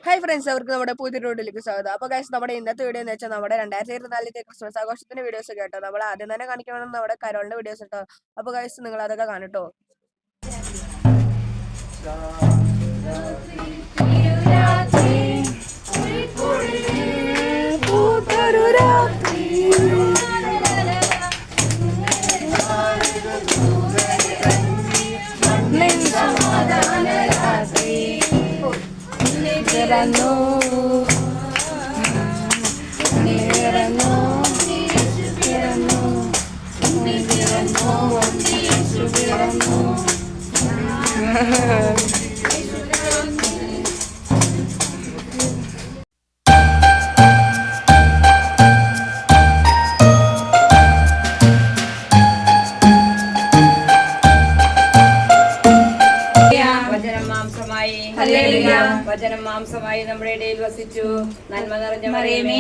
Hi friends, അവർക്ക് നമ്മുടെ പുതിയ വീഡിയോയിലേക്ക് സ്വാഗതം. അപ്പോൾ ഗൈസ്, നമ്മുടെ ഇന്നത്തെ വീഡിയോ എന്ന് വെച്ചാൽ നമ്മുടെ 2024 ക്രിസ്മസ് ആഘോഷത്തിന്റെ വീഡിയോസ് കേട്ടോ. നമ്മൾ ആദ്യം തന്നെ കാണിക്കണം നമ്മുടെ കരോളിന്റെ വീഡിയോസ് കേട്ടോ. അപ്പോൾ ഗൈസ്, നിങ്ങൾ അതൊക്കെ കാണട്ടോ. വചനം മാംസമായി നമ്മുടെ ഇടയിൽ വസിച്ചു. നന്മ നിറഞ്ഞ മറിയമേ,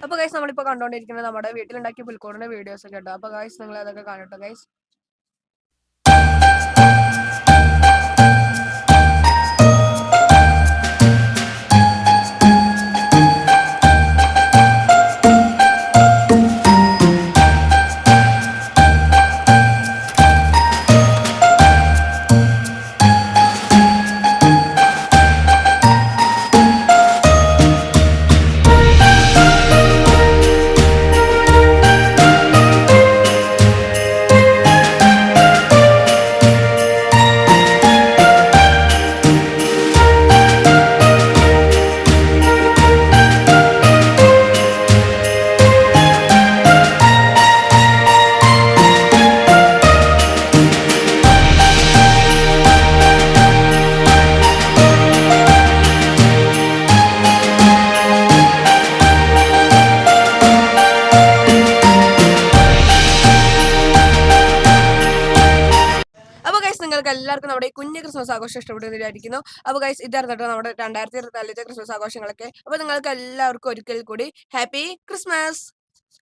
അപ്പോൾ ഗൈസ്, നമ്മളിപ്പോൾ കണ്ടുകൊണ്ടിരിക്കുന്നത് നമ്മുടെ വീട്ടിലുണ്ടാക്കിയ പുൽക്കൂടിന്റെ വീഡിയോസ് ഒക്കെ കേട്ടോ. അപ്പോൾ ഗൈസ്, നിങ്ങൾ അതൊക്കെ കാണട്ടോ ഗൈസ്. നിങ്ങൾക്ക് എല്ലാവർക്കും നമ്മുടെ ഈ കുഞ്ഞു ക്രിസ്മസ് ആഘോഷം ഇഷ്ടപ്പെടുന്നതായിരിക്കുന്നു. അപ്പോൾ ഗൈസ്, ഇതായിരുന്നു കേട്ടോ നമ്മുടെ 2024 ക്രിസ്മസ് ആഘോഷങ്ങളൊക്കെ. അപ്പോൾ നിങ്ങൾക്ക് എല്ലാവർക്കും ഒരിക്കൽ കൂടി ഹാപ്പി ക്രിസ്മസ്.